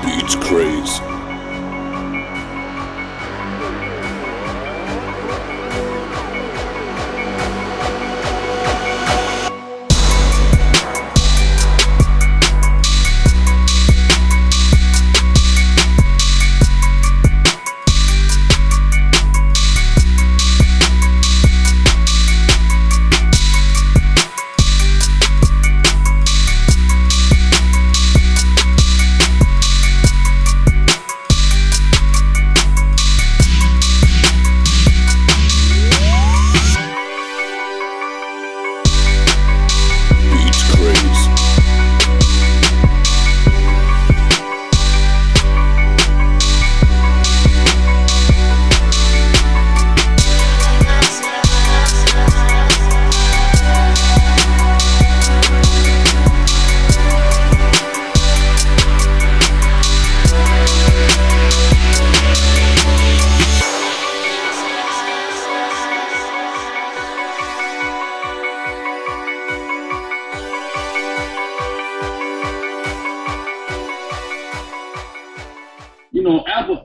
Beats craze.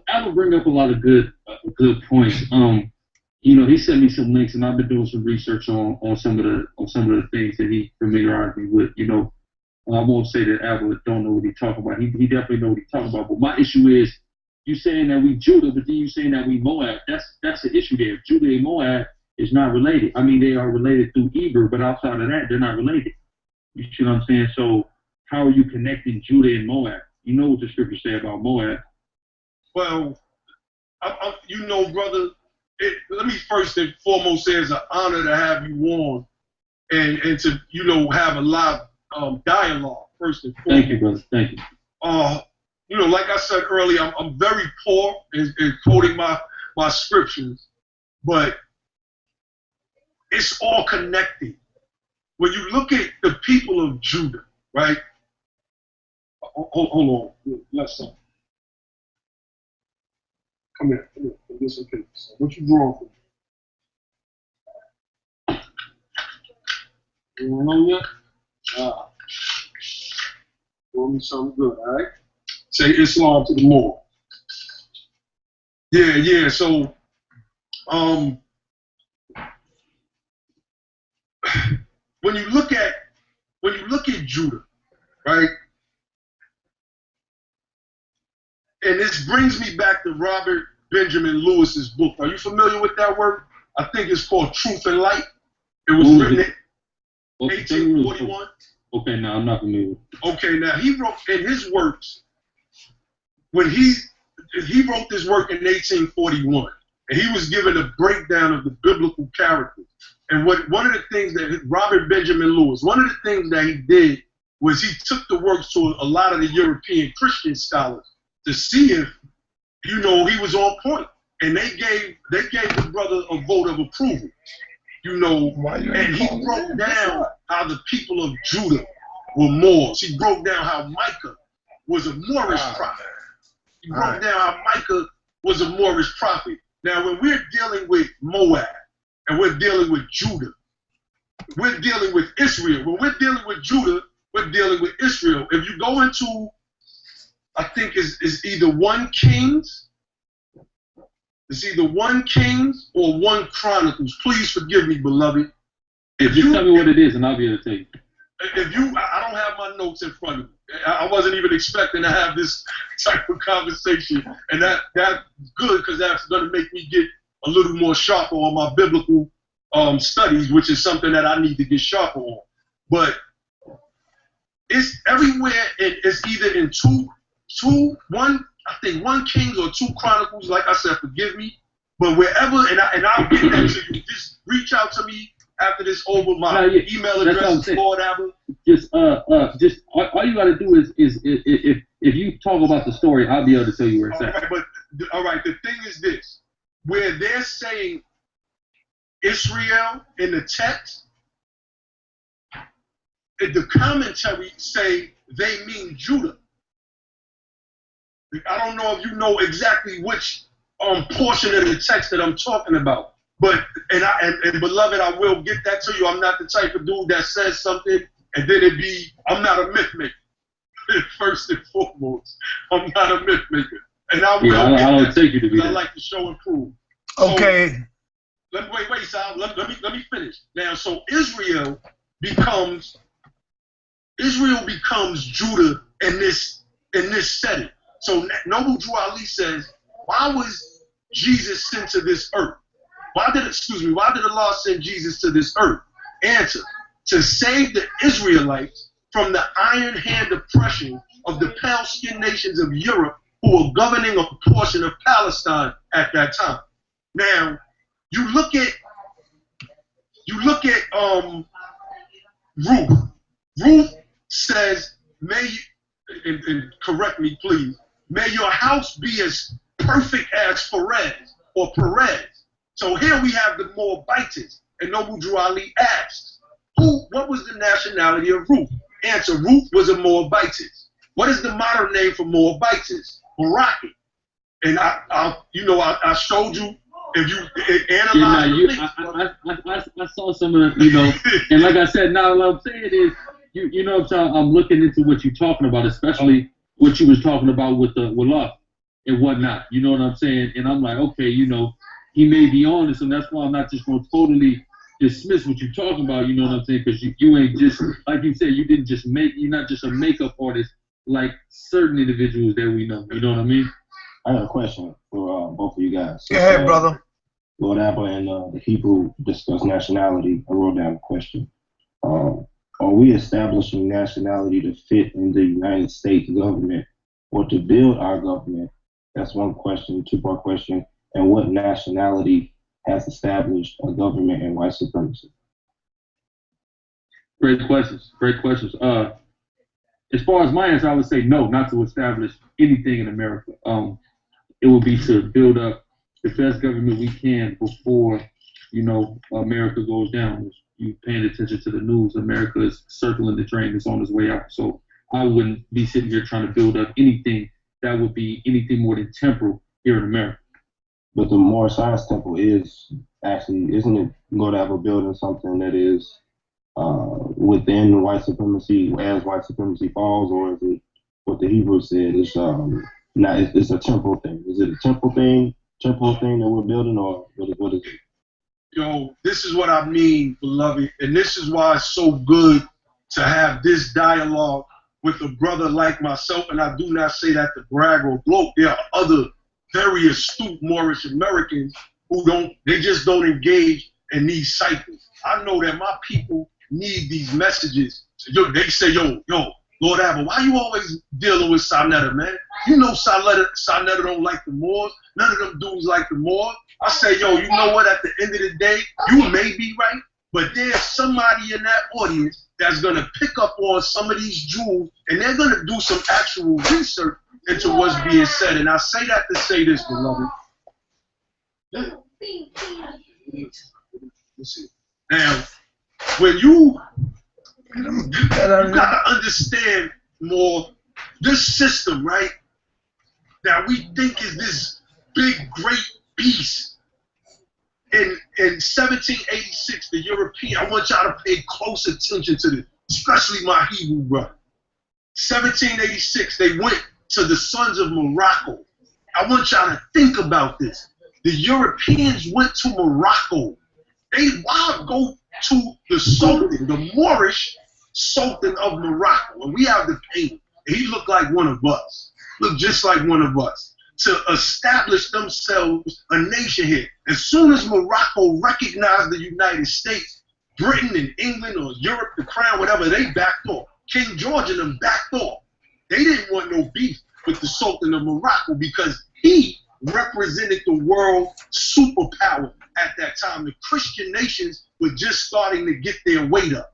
Abba bring up a lot of good points. He sent me some links, and I've been doing some research on some of the things that he familiarized me with. I won't say that Abba don't know what he's talking about. He definitely know what he's talking about. But my issue is, you saying that we Judah, but then you saying that we Moab. That's the issue there. Judah and Moab is not related. I mean, they are related through Eber, but outside of that, they're not related. You see what I'm saying? So how are you connecting Judah and Moab? You know what the scriptures say about Moab. Well, brother, let me first and foremost say it's an honor to have you on and to, have a live dialogue, first and foremost. Thank you, brother. Thank you. Like I said earlier, I'm very poor in quoting my scriptures, but it's all connected. When you look at the people of Judah, right? Hold on. Let's see. Come here. This is okay. What you drawing for? You don't know yet? Draw me something good, all right? Say Islam to the more. Yeah. So, when you look at Judah, right? And this brings me back to Robert Benjamin Lewis's book. Are you familiar with that work? I think it's called Truth and Light. It was written in 1841. Okay, now I'm not familiar. Okay, now he wrote in his works, when he wrote this work in 1841, and he was given a breakdown of the biblical characters. And one of the things that Robert Benjamin Lewis, one of the things that he did was he took the works to a lot of the European Christian scholars to see if, he was on point. And they gave the brother a vote of approval. And he broke down how the people of Judah were Moors. He broke down how Micah was a Moorish prophet. He broke down how Micah was a Moorish prophet. Now, when we're dealing with Moab and we're dealing with Judah, we're dealing with Israel. When we're dealing with Judah, we're dealing with Israel. If you go into, I think it's either 1 Kings. It's either 1 Kings or 1 Chronicles. Please forgive me, beloved. If you tell me what it is, and I'll be able to tell you. I don't have my notes in front of me. I wasn't even expecting to have this type of conversation, and that's good because that's going to make me get a little more sharper on my biblical studies, which is something that I need to get sharper on. But it's everywhere. It's either in 1 Kings or 2 Chronicles. Like I said, forgive me, but wherever, and I'll get that to you. Just reach out to me after this over. My email address is Lord Abba. Just all you gotta do is if you talk about the story, I'll be able to tell you where it's at. All right. The thing is this: where they're saying Israel in the text, the commentary say they mean Judah. I don't know if you know exactly which portion of the text that I'm talking about. But and beloved, I will get that to you. I'm not the type of dude that says something and then I'm not a myth maker. First and foremost, I'm not a myth maker. And I will I don't take you to be that. I like to show and prove. Okay. So, wait, Sal. Let me finish. Now, so Israel becomes Judah in this setting. So Noble Drew Ali says, why was Jesus sent to this earth? Why did Allah send Jesus to this earth? Answer: to save the Israelites from the iron hand oppression of the pale-skinned nations of Europe who were governing a portion of Palestine at that time. Now, you look at Ruth. Ruth says, and correct me please, may your house be as perfect as Perez. So here we have the Moabites, and Noble Drew Ali asks, what was the nationality of Ruth? Answer: Ruth was a Moabitess. What is the modern name for Moabitess? Moroccan. And I showed you. If you analyze, I saw some of the, and like I said, now what I'm saying is, I'm looking into what you're talking about, especially what you was talking about with love and whatnot. You know what I'm saying? And I'm like, okay, he may be honest, and that's why I'm not just going to totally dismiss what you're talking about. You know what I'm saying? Because you ain't just, like you said, you're not just a makeup artist like certain individuals that we know. You know what I mean? I got a question for both of you guys. Go ahead, brother. Lord Abba and the Hebrew discuss nationality. I wrote down a question. Are we establishing nationality to fit in the United States government or to build our government? That's one question, two-part question. And what nationality has established a government in white supremacy? Great questions. As far as my answer, I would say no, not to establish anything in America. It would be to build up the best government we can before, America goes down. You paying attention to the news, America is circling the train. It's on its way out. So I wouldn't be sitting here trying to build up anything that would be anything more than temporal here in America. But the Moorish Science Temple is actually, isn't it going to have a building something that is within white supremacy as white supremacy falls, or is it what the Hebrews said? It's it's a temporal thing. Is it a temporal thing that we're building, or what is it? This is what I mean, beloved, and this is why it's so good to have this dialogue with a brother like myself. And I do not say that to brag or gloat. There are other very astute Moorish Americans who just don't engage in these cycles. I know that my people need these messages. They say, Lord Abba, why you always dealing with SaNeter, man? You know SaNeter don't like the Moors. None of them dudes like the Moors. I say, you know what? At the end of the day, you may be right, but there's somebody in that audience that's going to pick up on some of these jewels, and they're going to do some actual research into what's being said. And I say that to say this, beloved. Now, when you got to understand more this system, right, that we think is this big, great beast. In 1786, the European, I want y'all to pay close attention to this, especially my Hebrew brother. 1786, they went to the sons of Morocco. I want y'all to think about this. The Europeans went to Morocco. They go to the Sultan, the Moorish Sultan of Morocco. And we have the painting. He looked like one of us. Looked just like one of us. To establish themselves a nation here. As soon as Morocco recognized the United States, Britain and England or Europe, the crown, whatever, they backed off. King George and them backed off. They didn't want no beef with the Sultan of Morocco because he represented the world superpower at that time. The Christian nations were just starting to get their weight up.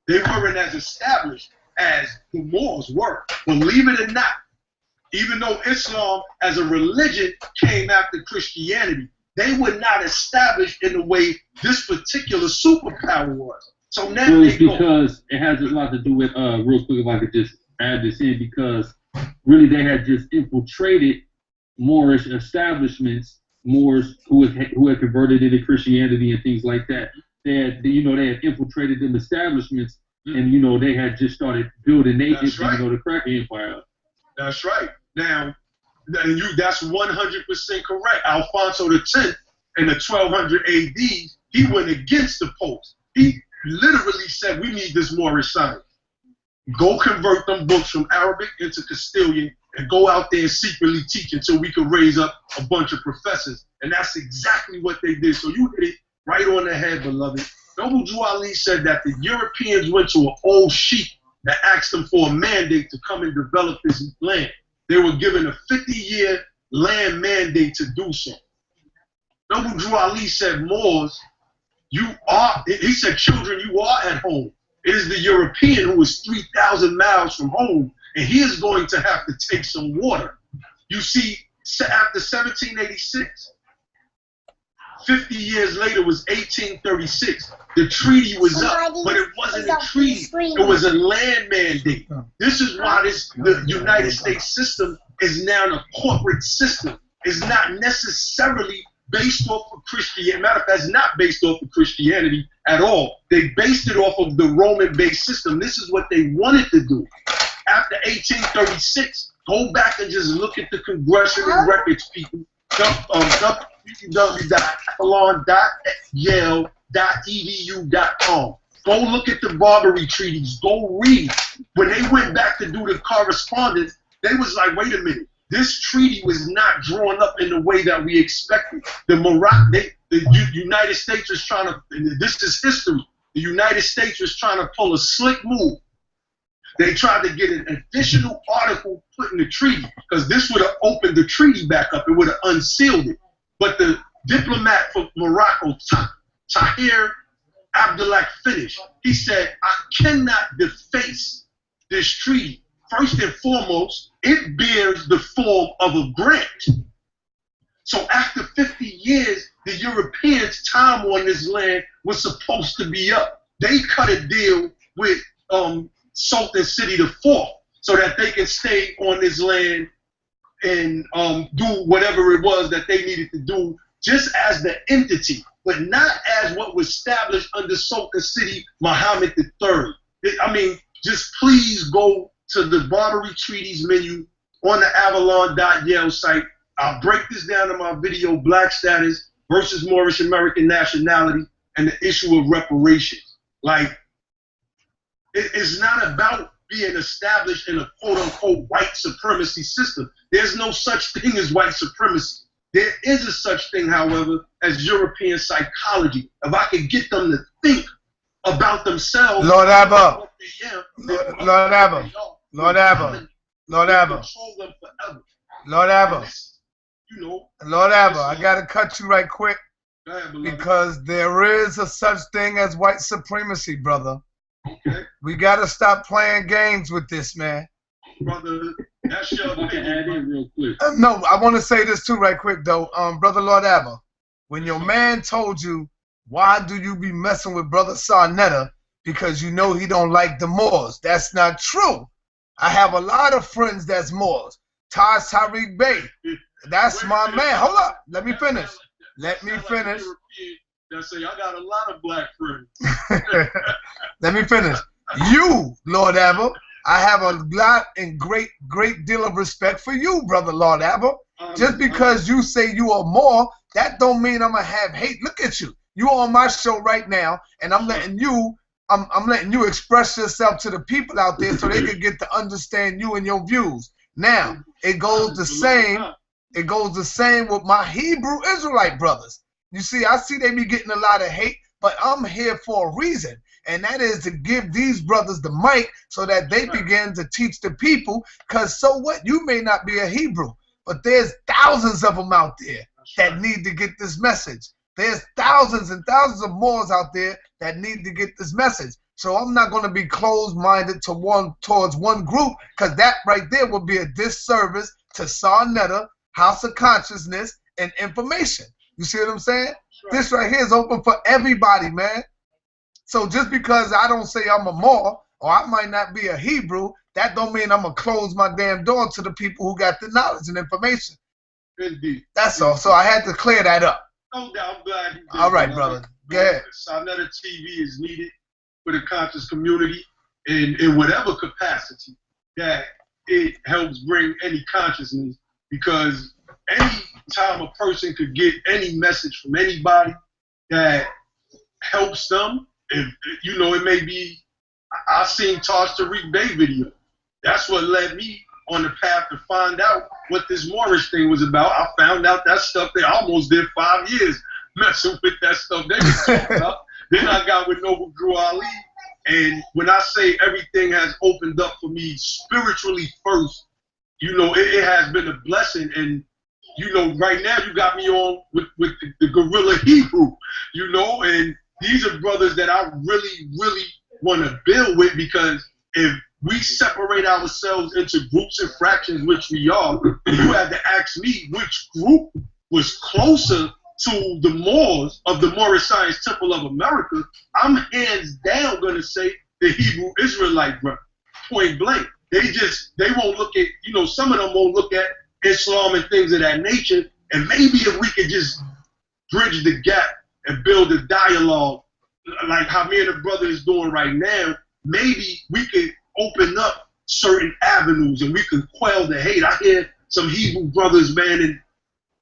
They weren't as established as the Moors were. Believe it or not, even though Islam as a religion came after Christianity, they were not established in the way this particular superpower was. So now it's because it has a lot to do with, real quick, if I could just add this in, because really they had just infiltrated Moorish establishments, Moors who had converted into Christianity and things like that. They had infiltrated them establishments, and they had just started building the crack empire. That's right. Now, that's 100% correct. Alfonso X in the 1200 AD, he went against the popes. He literally said, we need this Moorish science. Go convert them books from Arabic into Castilian and go out there and secretly teach until we can raise up a bunch of professors. And that's exactly what they did. So you hit it right on the head, beloved. Noble Drew Ali said that the Europeans went to an old sheik that asked them for a mandate to come and develop this land. They were given a 50-year land mandate to do so. Noble Drew Ali said, Moors, he said, children, you are at home. It is the European who is 3,000 miles from home, and he is going to have to take some water. You see, after 1786, 50 years later was 1836. The treaty was up, but it wasn't a treaty. It was a land mandate. This is why the United States system is now a corporate system. It's not necessarily based off of Christianity. Matter of fact, it's not based off of Christianity at all. They based it off of the Roman-based system. This is what they wanted to do. After 1836, go back and just look at the congressional records, people. www.yale.edu.com. Go look at the Barbary treaties. Go read. When they went back to do the correspondence, they was like, wait a minute. This treaty was not drawn up in the way that we expected. The United States was trying to, and this is history, the United States was trying to pull a slick move. They tried to get an additional article put in the treaty, because this would have opened the treaty back up. It would have unsealed it. But the diplomat from Morocco, Tahir Abdullah, finished. He said, I cannot deface this treaty. First and foremost, it bears the form of a grant. So after 50 years, the Europeans' time on this land was supposed to be up. They cut a deal with Sultan City IV so that they can stay on this land and do whatever it was that they needed to do, just as the entity, but not as what was established under Sultan City Muhammad III. Just please go to the Barbary Treaties menu on the Avalon.Yale site. I'll break this down in my video, Black Status versus Moorish American Nationality and the issue of reparations. Like, it's not about being established in a quote-unquote white supremacy system. There's no such thing as white supremacy. There is a such thing, however, as European psychology. If I could get them to think about themselves, Lord Abba, Lord Abba, Lord Abba, Lord Abba, Lord Abba, Lord Abba, I gotta cut you right quick, because there is a such thing as white supremacy, brother. Okay. We gotta stop playing games with this, man. Brother, that's your I can add in real quick. No, I want to say this too right quick though, brother Lord Abba. When your man told you, why do you be messing with brother SaNeter? Because you know he don't like the Moors. That's not true. I have a lot of friends that's Moors. Tariq Bey, that's my man. Hold up, let me finish. Let me finish. That say I got a lot of black friends. Let me finish. You, Lord Abba, I have a lot and great deal of respect for you, brother Lord Abba. Just because you say you are more, that don't mean I'm gonna have hate. Look at you. You on my show right now, and I'm letting you express yourself to the people out there so they can get to understand you and your views. Now, it goes the same with my Hebrew Israelite brothers. You see, I see they be getting a lot of hate, but I'm here for a reason. And that is to give these brothers the mic so that they begin to teach the people. Because so what? You may not be a Hebrew, but there's thousands of them out there that need to get this message. There's thousands and thousands of Moors out there that need to get this message. So I'm not going to be closed-minded towards one group, because that right there would be a disservice to SaNeter, House of Consciousness, and information. You see what I'm saying? Right. This right here is open for everybody, man. So just because I don't say I'm a Moor or I might not be a Hebrew. That don't mean I'm going to close my damn door to the people who got the knowledge and information. Indeed. That's all. So I had to clear that up. No doubt. I'm glad you did. All right, brother. Go ahead. SaNeterTV is needed for the conscious community in whatever capacity that it helps bring any consciousness, because any time a person could get any message from anybody that helps them, if you know, it may be, I seen Taj Tariq Bey video. That's what led me on the path to find out what this Moorish thing was about. I found out that stuff they almost did 5 years messing with that stuff they was talking about. Then I got with Noble Drew Ali, and when I say everything has opened up for me spiritually first, you know, it has been a blessing. And you know, right now you got me on with the Guerrilla Hebrew, you know, and these are brothers that I really, really want to build with, because if we separate ourselves into groups and fractions, which we are, you had to ask me which group was closer to the Moors of the Moorish Science Temple of America. I'm hands down going to say the Hebrew Israelite, bro, point blank. They won't look at, you know, some of them won't look at Islam and things of that nature. And maybe if we could just bridge the gap and build a dialogue like how me and the brother is doing right now, maybe we could open up certain avenues and we could quell the hate. I hear some Hebrew brothers, man, and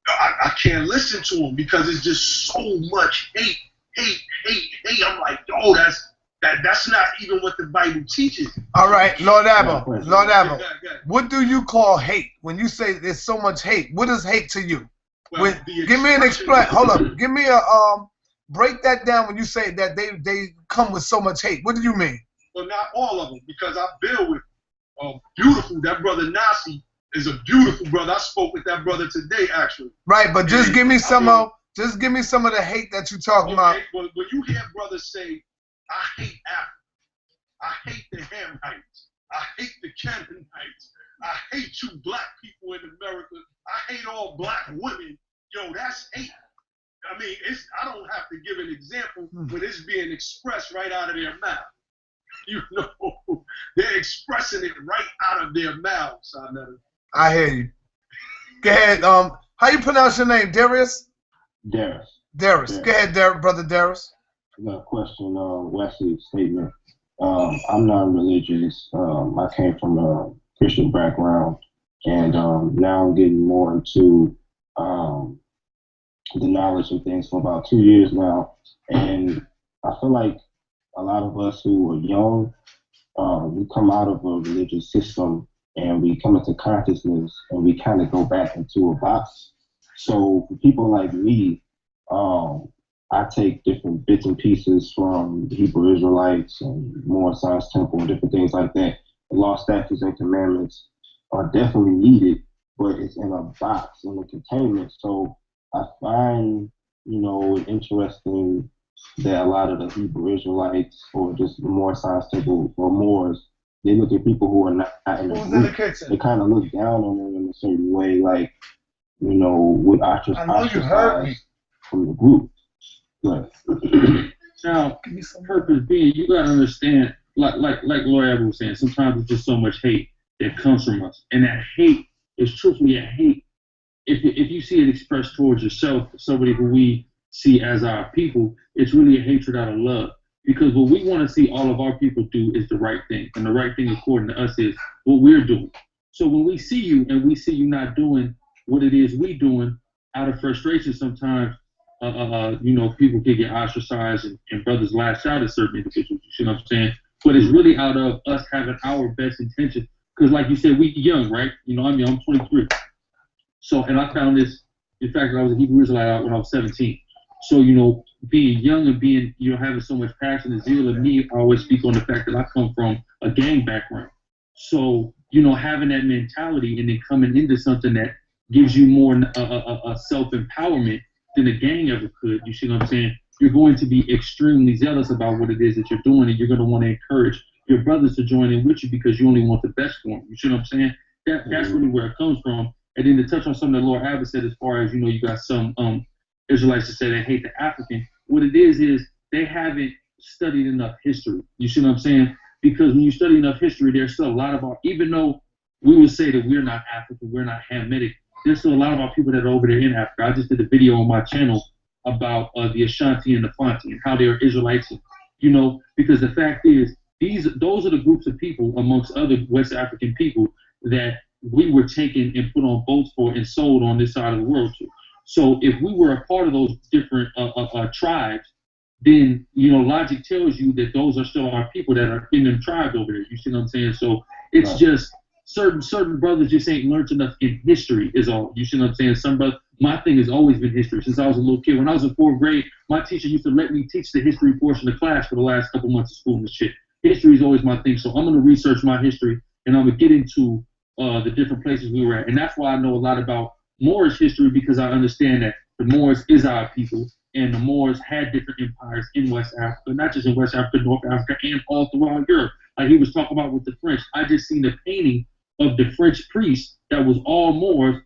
I can't listen to them because it's just so much hate. I'm like, yo, that's not even what the Bible teaches. All right, Lord Abba, what do you call hate? When you say there's so much hate, what is hate to you? Well, Give me an explain. Hold up, give me a break that down. When you say that they come with so much hate, what do you mean? Well, not all of them, because I build with beautiful. That brother Nasi is a beautiful brother. I spoke with that brother today, actually. Right, but just give me some of the hate that you're talking about. Well, when you hear brothers say, I hate Africa, I hate the Hamites, I hate the Canaanites, I hate you black people in America, I hate all black women, yo, that's hate. I mean, I don't have to give an example when it's being expressed right out of their mouth. You know, they're expressing it right out of their mouths. I hear you. Go ahead. How you pronounce your name, Darius? Darius. Darius. Go ahead, brother Darius. I got a question on Wesley's statement. I'm not religious. I came from a Christian background, and now I'm getting more into the knowledge of things for about 2 years now, and I feel like a lot of us who are young, we come out of a religious system and we come into consciousness and we kind of go back into a box. So for people like me, I take different bits and pieces from the Hebrew Israelites and Moorish Science Temple and different things like that. The law, statutes, and commandments are definitely needed, but it's in a box, in a containment. So I find, you know, it interesting that a lot of the Hebrew Israelites or just the Moorish Science Temple or Moors, they look at people who are not in the group. They kind of look down on them in a certain way, like, you know, would ostracize from the group. But now, purpose being, you gotta understand, like Lord Abba was saying, sometimes it's just so much hate that comes from us, and that hate is truthfully a hate. If you see it expressed towards yourself, somebody who we see as our people, it's really a hatred out of love. Because what we want to see all of our people do is the right thing. And the right thing, according to us, is what we're doing. So when we see you and we see you not doing what it is we doing, out of frustration sometimes, you know, people can get ostracized and brothers lash out at certain individuals. You see what I'm saying? But it's really out of us having our best intentions. Because like you said, we young, right? You know, I'm young, I'm 23. So, and I found this, in fact, I was a Hebrew Israelite when I was 17. So, you know, being young and being, you know, having so much passion and zeal in me, I always speak on the fact that I come from a gang background. So, you know, having that mentality and then coming into something that gives you more self-empowerment than a gang ever could, you see what I'm saying? You're going to be extremely zealous about what it is that you're doing, and you're going to want to encourage your brothers to join in with you because you only want the best for them. You see what I'm saying? That's really where it comes from. And then to touch on something that Lord Abba said, as far as, you know, you got some Israelites to say they hate the African. What it is they haven't studied enough history. You see what I'm saying? because when you study enough history, there's still a lot of our, even though we would say that we're not African, we're not Hamitic, there's still a lot of our people that are over there in Africa. I just did a video on my channel about the Ashanti and the Fanti and how they are Israelites, and, you know, because the fact is, those are the groups of people amongst other West African people that we were taken and put on boats for and sold on this side of the world to. So if we were a part of those different tribes, then, you know, logic tells you that those are still our people that are in them tribes over there. You see what I'm saying? So it's just certain brothers just ain't learned enough in history is all. You see what I'm saying? Some brothers, my thing has always been history since I was a little kid. When I was in 4th grade, my teacher used to let me teach the history portion of class for the last couple months of school and shit. History is always my thing. So I'm going to research my history and I'm going to get into the different places we were at. And that's why I know a lot about Moorish history, because I understand that the Moors is our people, and the Moors had different empires in West Africa, not just in West Africa, North Africa, and all throughout Europe. Like he was talking about with the French. I just seen the painting of the French priest that was all Moors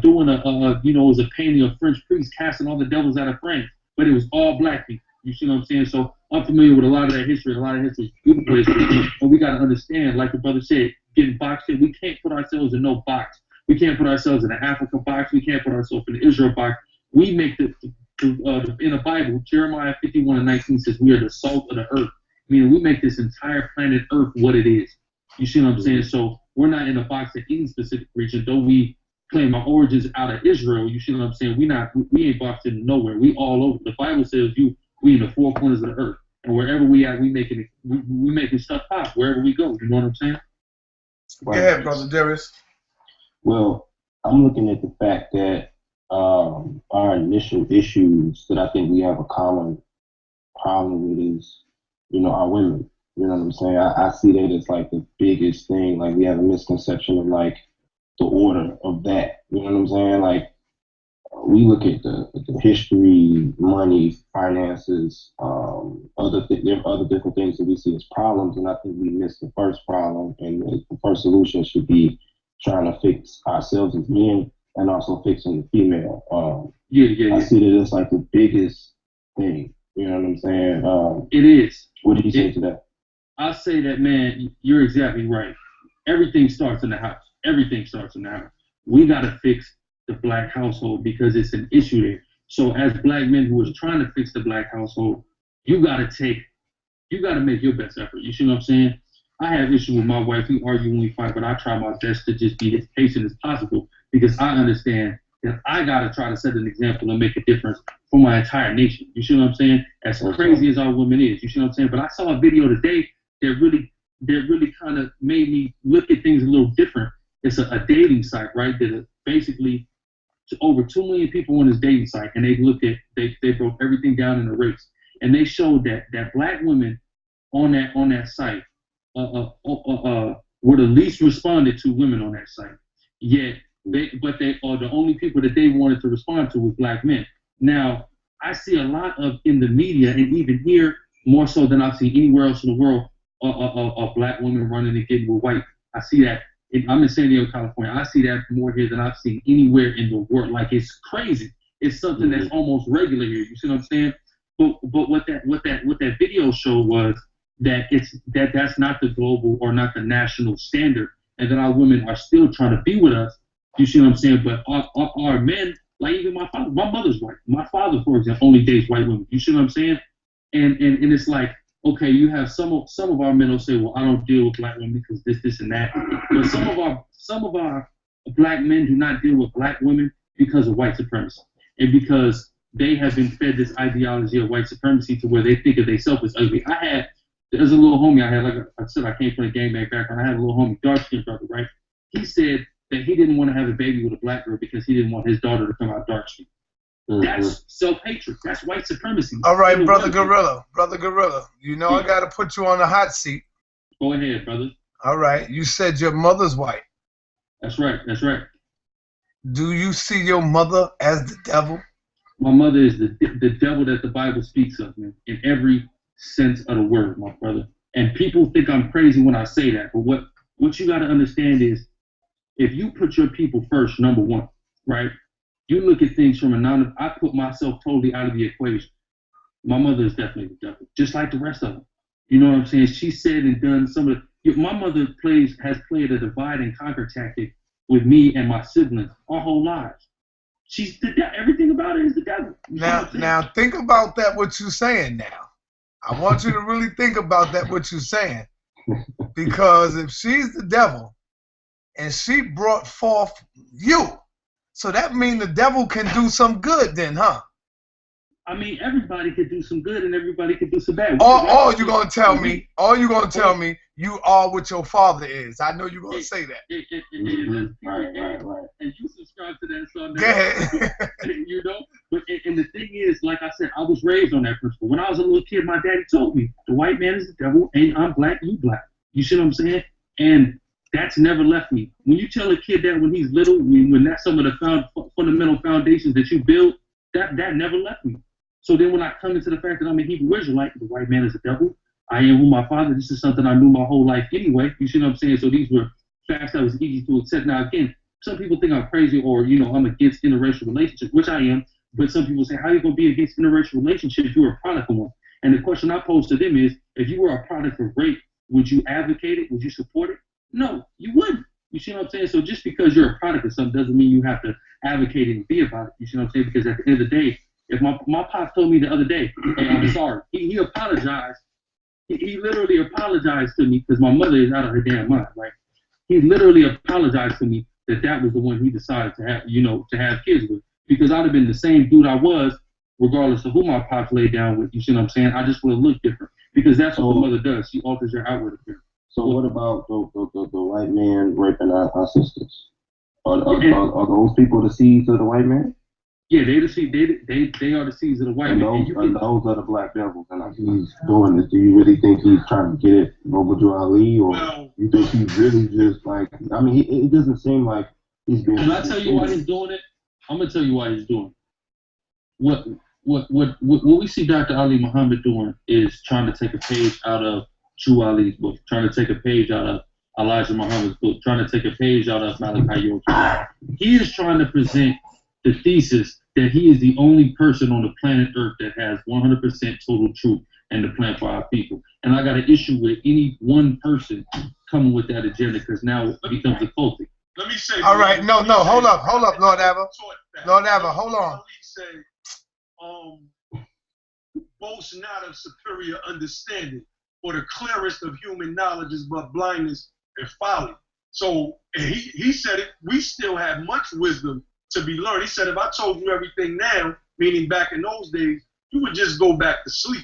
doing it was a painting of French priests casting all the devils out of France, but it was all black people. You see what I'm saying? So I'm familiar with a lot of that history. A lot of history is beautiful history, and we got to understand, like the brother said, getting boxed in. We can't put ourselves in no box. We can't put ourselves in an Africa box. We can't put ourselves in the Israel box. We make in the Bible, Jeremiah 51:19 says we are the salt of the earth. Meaning we make this entire planet Earth what it is. You see what I'm saying? So we're not in a box in any specific region, though we claim our origins out of Israel. You see what I'm saying? We ain't boxed in nowhere. We all over. The Bible says we in the 4 corners of the earth, and wherever we at, we making stuff pop wherever we go. You know what I'm saying? Go ahead, brother Darius. Well, I'm looking at the fact that our initial issues that I think we have a common problem with is, you know, our women. You know what I'm saying? I see that as like the biggest thing. Like we have a misconception of like the order of that. You know what I'm saying? Like we look at the history, money, finances, there are other different things that we see as problems, and I think we miss the first problem, and the first solution should be trying to fix ourselves as men and also fixing the female. I see that as like the biggest thing. You know what I'm saying? It is. What do you say to that? I say that, man, you're exactly right. Everything starts in the house. Everything starts in the house. We got to fix the black household because it's an issue there. So as black men who is trying to fix the black household, you got to make your best effort. You see what I'm saying? I have issue with my wife. We argue when we fight, but I try my best to just be as patient as possible because I understand that I got to try to set an example and make a difference for my entire nation. You see what I'm saying? As crazy as our woman is, you see what I'm saying? But I saw a video today that really kind of made me look at things a little different. It's a dating site, right? That basically over 2 million people on this dating site, and they broke everything down in a race, and they showed that black women on that site were the least responded to women on that site. Yet they are the only people that they wanted to respond to was black men. Now I see a lot of in the media and even here more so than I've seen anywhere else in the world black women running and getting with white. I see that. I'm in San Diego, California. I see that more here than I've seen anywhere in the world. Like it's crazy. It's something that's almost regular here. You see what I'm saying? But what that video showed was that that's not the global or not the national standard, and that our women are still trying to be with us. You see what I'm saying? But our men, like even my father, my mother's white. My father, for example, only dates white women. You see what I'm saying? And it's like, okay, you have some of our men will say, well, I don't deal with black women because this, and that. But some of our black men do not deal with black women because of white supremacy and because they have been fed this ideology of white supremacy to where they think of themselves as ugly. There's a little homie I had, like I said, I came from a gangbang background. I had a little homie, dark-skinned brother, right? He said that he didn't want to have a baby with a black girl because he didn't want his daughter to come out dark-skinned. That's self-hatred. That's white supremacy. All right, Brother Guerrilla. Brother Guerrilla, you know I got to put you on the hot seat. Go ahead, brother. All right. You said your mother's white. That's right. That's right. Do you see your mother as the devil? My mother is the devil that the Bible speaks of, man, in every sense of the word, my brother. And people think I'm crazy when I say that. But what you got to understand is if you put your people first, number one, right? You look at things from I put myself totally out of the equation. My mother is definitely the devil, just like the rest of them. You know what I'm saying? She said and done some of the. My mother has played a divide and conquer tactic with me and my siblings our whole lives. She's everything about it is the devil. Now think about that. What you're saying now. I want you to really think about that. What you're saying, because if she's the devil and she brought forth you, so that means the devil can do some good then, huh? I mean, everybody could do some good and everybody could do some bad. All you gonna tell me, you are what your father is. I know you're gonna say that. Right. And you subscribe to that Sunday. Go ahead. You know, but and the thing is, like I said, I was raised on that principle. When I was a little kid, my daddy told me the white man is the devil, and I'm black, you black. You see what I'm saying? And that's never left me. When you tell a kid that when he's little, when that's some of the fundamental foundations that you build, that never left me. So then when I come into the fact that I'm a Hebrew Israelite, the white man is the devil, I am who my father, this is something I knew my whole life anyway. You see what I'm saying? So these were facts that was easy to accept. Now again, some people think I'm crazy or, you know, I'm against interracial relationships, which I am. But some people say, how are you going to be against interracial relationships? You're a product of one. And the question I pose to them is, if you were a product of rape, would you advocate it? Would you support it? No, you wouldn't. You see what I'm saying? So just because you're a product of something doesn't mean you have to advocate and be about it. You see what I'm saying? Because at the end of the day, if my pops told me the other day, hey, I'm sorry, he apologized. He literally apologized to me because my mother is out of her damn mind. Like, he literally apologized to me that was the one he decided to have, you know, to have kids with. Because I'd have been the same dude I was, regardless of who my pops laid down with. You see what I'm saying? I just would have looked different. Because that's what the mother does. She alters your outward appearance. So what about the white man raping our sisters? Are those people the seeds of the white man? Yeah, they are the seeds of the white man. Those are the black devils, and he's doing this. Do you really think he's trying to get it over to Ali, or you think he's really just like? I mean, it doesn't seem like he's being. Can I tell you why he's doing it? I'm gonna tell you why he's doing it. What we see Dr. Ali Muhammad doing is trying to take a page out of True Ali's book, trying to take a page out of Elijah Muhammad's book, trying to take a page out of Malachi York's. He is trying to present the thesis that he is the only person on the planet Earth that has 100% total truth and the plan for our people. And I got an issue with any one person coming with that agenda because now it becomes a cultic. Let me say. All right, no, hold up, Lord Abba. Lord Abba, hold on. Boast not of superior understanding, for the clearest of human knowledge is but blindness and folly. So and he said it. We still have much wisdom to be learned. He said, if I told you everything now, meaning back in those days, you would just go back to sleep.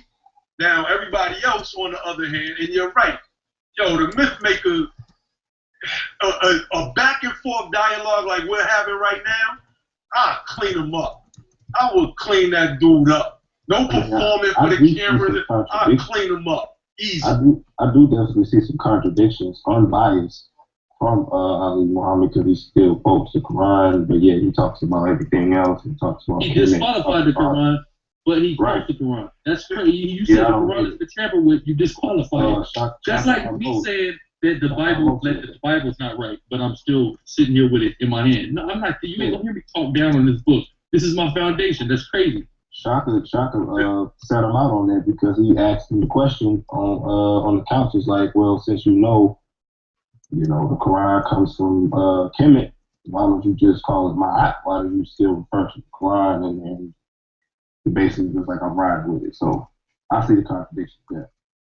Now, everybody else, on the other hand, and you're right, yo, the myth maker, a back and forth dialogue like we're having right now, I'll clean him up. I will clean that dude up. No performing for the camera. I'll clean him up. Easy. I do definitely see some contradictions, unbiased, from Ali Muhammad, because he still quotes the Quran, but yet he talks about everything else. He talks about he disqualified the Quran, but he quotes the Quran. That's crazy. You said the Quran is the tamper with, you disqualified it. That's like me saying that the Bible's not right, but I'm still sitting here with it in my hand. No, I'm not. You ain't gonna hear me talk down on this book. This is my foundation. That's crazy. Shaka set him out on that because he asked him the question on the couch. It's like, well, since you know the Quran comes from Kemet, why don't you just call it Ma'at? Why do you still refer to the Quran? And he basically was like, I'm riding with it. So I see the contradiction there.